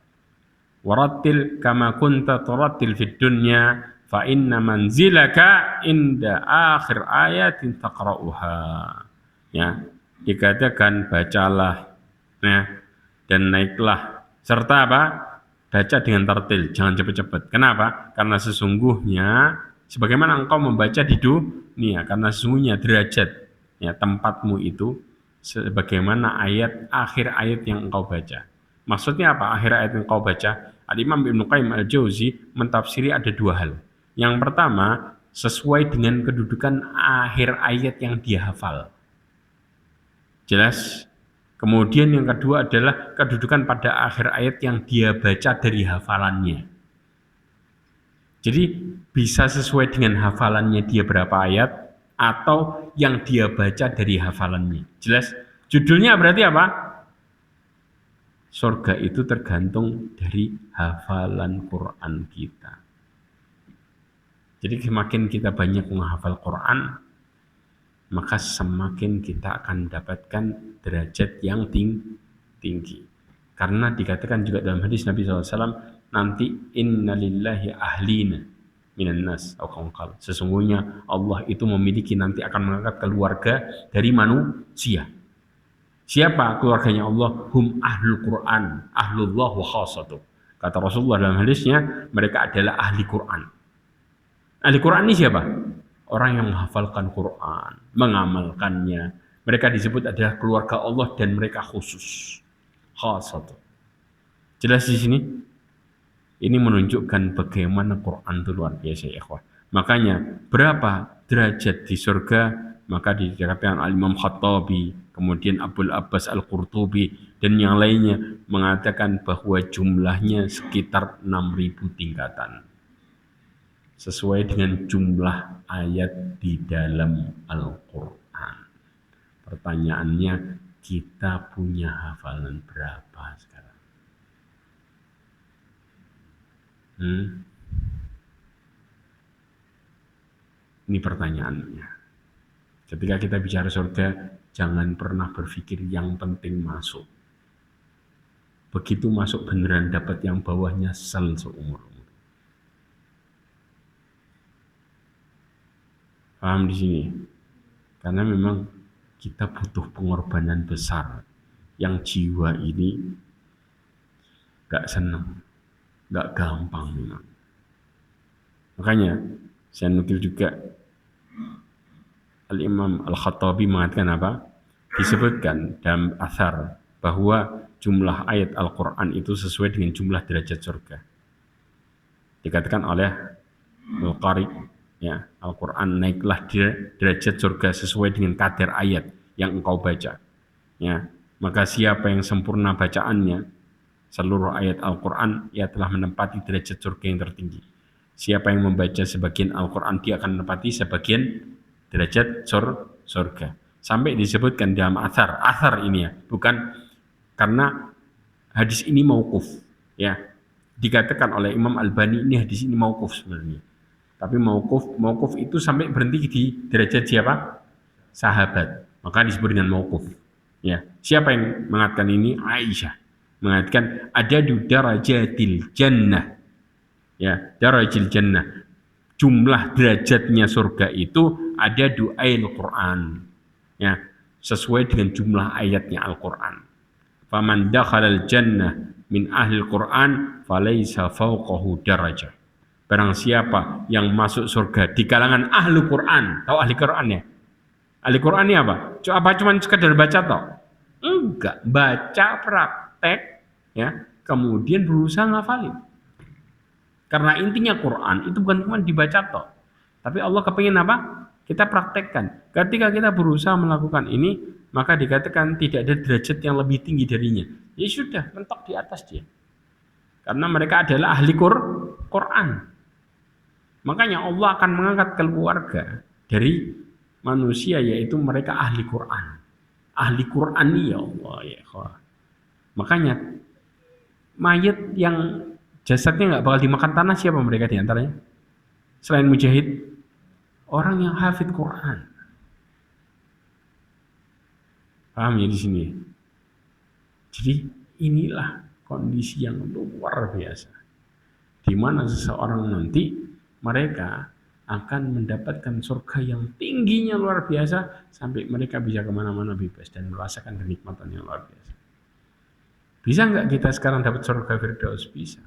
Warattil kama kunta turattil fid dunya fa inna manzilaka inda akhir ayatin taqra'uha. Ya, dikatakan bacalah, ya, dan naiklah serta apa? Baca dengan tartil, jangan cepat-cepat. Kenapa? Karena sesungguhnya sebagaimana engkau membaca di dunia, karena sesungguhnya derajat, ya, tempatmu itu sebagaimana akhir ayat yang engkau baca. Maksudnya apa? Akhir ayat yang engkau baca, Al-Imam Ibnu Qayyim Al-Jauzi mentafsiri ada dua hal. Yang pertama, sesuai dengan kedudukan akhir ayat yang dia hafal. Jelas? Kemudian yang kedua adalah kedudukan pada akhir ayat yang dia baca dari hafalannya. Jadi bisa sesuai dengan hafalannya dia berapa ayat atau yang dia baca dari hafalannya. Jelas? Judulnya berarti apa? Surga itu tergantung dari hafalan Quran kita. Jadi semakin kita banyak menghafal Quran, maka semakin kita akan mendapatkan derajat yang tinggi. Karena dikatakan juga dalam hadis Nabi SAW, nanti innalillahi ahlina minan nas, sesungguhnya Allah itu memiliki nanti akan mengangkat keluarga dari manusia. Siapa keluarganya Allah? Hum ahlul Quran, ahlullah wa khasatuh. Kata Rasulullah dalam hadisnya, mereka adalah ahli Quran. Ahli Quran ini siapa? Orang yang menghafalkan Quran, mengamalkannya. Mereka disebut adalah keluarga Allah dan mereka khusus. Khasatuh. Jelas di sini? Ini menunjukkan bagaimana Quran itu luar biasa ya ikhwah. Makanya berapa derajat di surga? Maka dikatakan Al-Imam Khattabi, kemudian Abul Abbas Al-Qurtubi dan yang lainnya mengatakan bahwa jumlahnya sekitar 6.000 tingkatan. Sesuai dengan jumlah ayat di dalam Al-Quran. Pertanyaannya, kita punya hafalan berapa sekarang? Ini pertanyaannya. Ketika kita bicara surga, jangan pernah berpikir yang penting masuk. Begitu masuk beneran dapat yang bawahnya seumur. Paham di sini? Karena memang kita butuh pengorbanan besar. Yang jiwa ini gak senang, gak gampang memang. Makanya saya nukil juga Al-Imam Al-Khattabi mengatakan apa? Disebutkan dalam athar bahwa jumlah ayat Al-Quran itu sesuai dengan jumlah derajat surga. Dikatakan oleh Al-Qari, ya, Al-Quran naiklah derajat surga sesuai dengan kadar ayat yang engkau baca. Ya, maka siapa yang sempurna bacaannya seluruh ayat Al-Quran, ia telah menempati derajat surga yang tertinggi. Siapa yang membaca sebagian Al-Quran, dia akan menempati sebagian derajat surga. Sampai disebutkan dalam athar ini ya, bukan karena hadis ini mauquf, ya. Dikatakan oleh Imam Albani ini hadis ini mauquf sebenarnya. Tapi mauquf itu sampai berhenti di derajat siapa? Sahabat. Maka disebut dengan mauquf. Ya. Siapa yang mengatakan ini? Aisyah. Mengatakan ada di darajatil jannah. Ya, darajatil jannah. Jumlah derajatnya surga itu ada di Al-Quran. Ya, sesuai dengan jumlah ayatnya Al-Quran. Faman dakhalal jannah min ahlil Quran falaysa fawqahu darajah. Barang siapa yang masuk surga di kalangan ahli Quran. Tahu ahli Quran ya? Ahli Quran ini apa? Cuma sekedar baca toh? Enggak, baca praktek ya, kemudian berusaha ngafalin. Karena intinya Quran itu bukan cuma dibaca toh. Tapi Allah kepingin apa? Kita praktekkan. Ketika kita berusaha melakukan ini, maka dikatakan tidak ada derajat yang lebih tinggi darinya. Ya sudah, mentok di atas dia. Karena mereka adalah ahli Quran. Makanya Allah akan mengangkat keluarga dari manusia, yaitu mereka ahli Quran. Ahli Quran ya Allah ya Allah. Makanya mayat yang jasadnya nggak bakal dimakan tanah, siapa mereka diantaranya? Selain mujahid, orang yang hafid Quran. Paham ya di sini? Jadi inilah kondisi yang luar biasa, di mana seseorang nanti mereka akan mendapatkan surga yang tingginya luar biasa sampai mereka bisa kemana-mana bebas dan merasakan kenikmatan yang luar biasa. Bisa nggak kita sekarang dapat surga Firdaus? Bisa.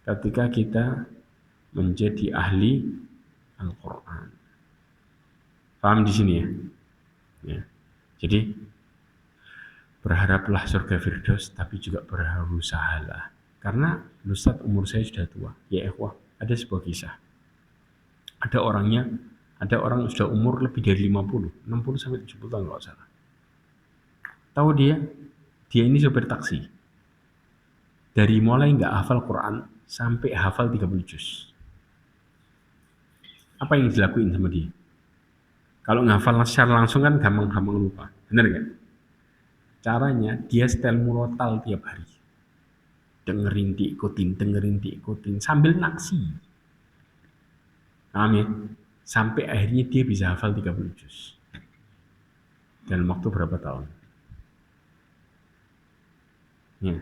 Ketika kita menjadi ahli Al-Quran. Paham di sini ya? Ya. Jadi berharaplah surga Firdaus, tapi juga berusahalah Karena Ustaz umur saya sudah tua. Ya ikhwah, ada sebuah kisah. Ada orang sudah umur lebih dari 50, 60 sampai 70 tahun kalau salah. Tahu dia ini sopir taksi. Dari mulai nggak hafal Quran sampai hafal 30 juz. Apa yang dilakuin sama dia? Kalau ngafal secara langsung kan gampang-gampang lupa. Bener nggak? Caranya dia setel murotal tiap hari. Dengerin diikutin sambil naksi. Paham ya? Sampai akhirnya dia bisa hafal 30 juz. Dalam waktu berapa tahun? Ya,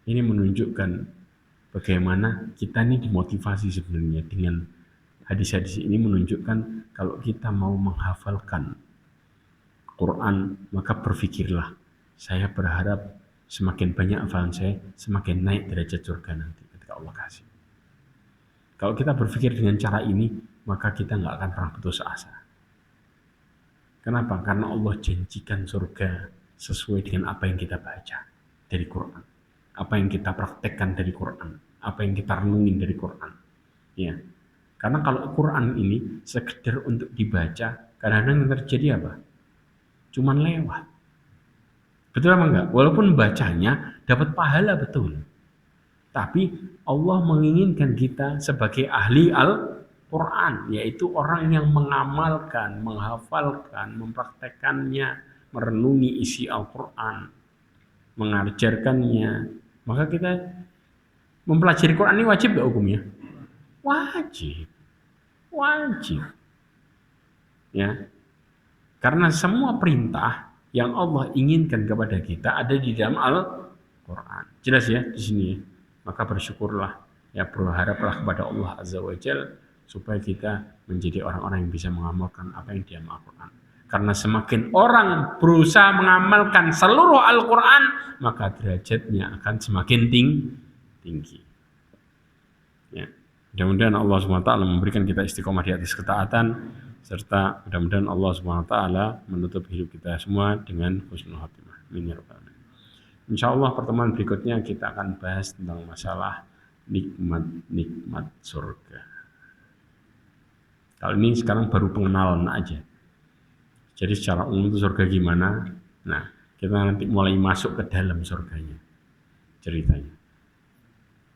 ini menunjukkan bagaimana kita ini dimotivasi sebenarnya dengan hadis-hadis ini menunjukkan kalau kita mau menghafalkan Quran, maka berpikirlah, saya berharap semakin banyak hafalan saya, semakin naik derajat surga nanti ketika Allah kasih. Kalau kita berpikir dengan cara ini, maka kita nggak akan pernah putus asa. Kenapa? Karena Allah janjikan surga sesuai dengan apa yang kita baca dari Quran, apa yang kita praktekkan dari Quran, apa yang kita renungin dari Quran. Ya, karena kalau Quran ini sekedar untuk dibaca, kadang-kadang yang terjadi apa? Cuman lewat. Betul apa enggak? Walaupun bacanya dapat pahala betul. Tapi Allah menginginkan kita sebagai ahli Al-Quran, yaitu orang yang mengamalkan, menghafalkan, mempraktekannya, merenungi isi Al-Quran, mengajarkannya. Maka kita mempelajari Quran ini wajib gak hukumnya? Wajib. Ya. Karena semua perintah yang Allah inginkan kepada kita ada di dalam Al-Quran. Jelas ya di sini. Maka bersyukurlah, ya berharaplah kepada Allah Azza wa Jalla supaya kita menjadi orang-orang yang bisa mengamalkan apa yang di dalam Al-Quran. Karena semakin orang berusaha mengamalkan seluruh Al-Quran, maka derajatnya akan semakin tinggi. Ya. Mudah-mudahan Allah SWT memberikan kita istiqomah di atas ketaatan, serta mudah-mudahan Allah SWT menutup hidup kita semua dengan husnul khatimah. Amin ya rabbal alamin. Insyaallah pertemuan berikutnya kita akan bahas tentang masalah nikmat surga. Kalau ini sekarang baru pengenalan aja. Jadi secara umum itu surga gimana? Nah, kita nanti mulai masuk ke dalam surganya ceritanya.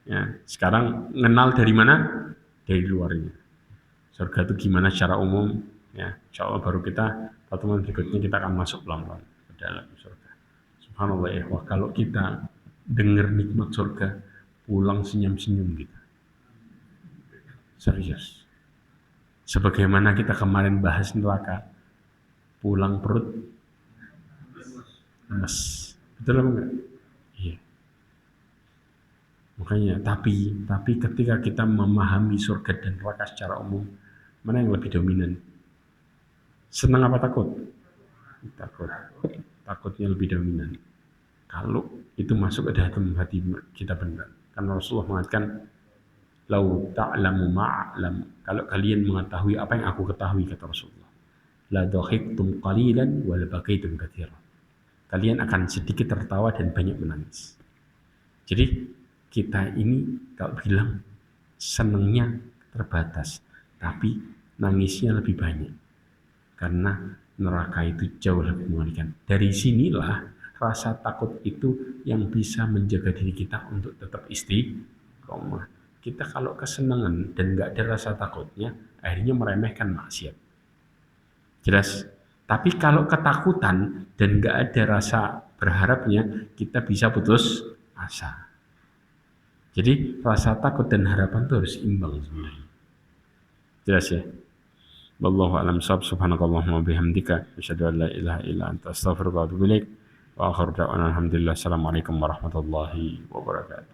Ya, sekarang mengenal dari mana? Dari luarnya. Surga itu gimana secara umum? Ya, insyaallah baru kita pertemuan berikutnya kita akan masuk pelan-pelan ke dalam surga. Subhanallah ya, wah kalau kita dengar nikmat surga, pulang senyum-senyum kita. Serius. Sebagaimana kita kemarin bahas neraka, pulang perut lemes. Betul apa enggak? Iya. Makanya, tapi ketika kita memahami surga dan neraka secara umum, mana yang lebih dominan? Senang apa takut? Takut. Takutnya lebih dominan. Kalau itu masuk ke dalam hati kita benar. Karena Rasulullah mengatakan, "Lau ta'lamu ma'lam." Kalau kalian mengetahui apa yang aku ketahui, kata Rasulullah, la dhahiktum qalilan wa la bakaitum katsiran. Kalian akan sedikit tertawa dan banyak menangis. Jadi kita ini kalau bilang senangnya terbatas, tapi nangisnya lebih banyak. Karena neraka itu jauh lebih mengerikan. Dari sinilah rasa takut itu yang bisa menjaga diri kita untuk tetap istiqomah. Kita kalau kesenangan dan nggak ada rasa takutnya, akhirnya meremehkan maksiat. Jelas. Tapi kalau ketakutan dan nggak ada rasa berharapnya, kita bisa putus asa. Jadi rasa takut dan harapan itu harus imbang sebenarnya. Jelas ya? Wallahu a'lam bishawab. Subhanakallahumma bihamdika asyhadu an la ilaha illa anta astaghfiruka wa atubu ilaik. Wa akhiru da'wana alhamdulillah. Assalamualaikum warahmatullahi wabarakatuh.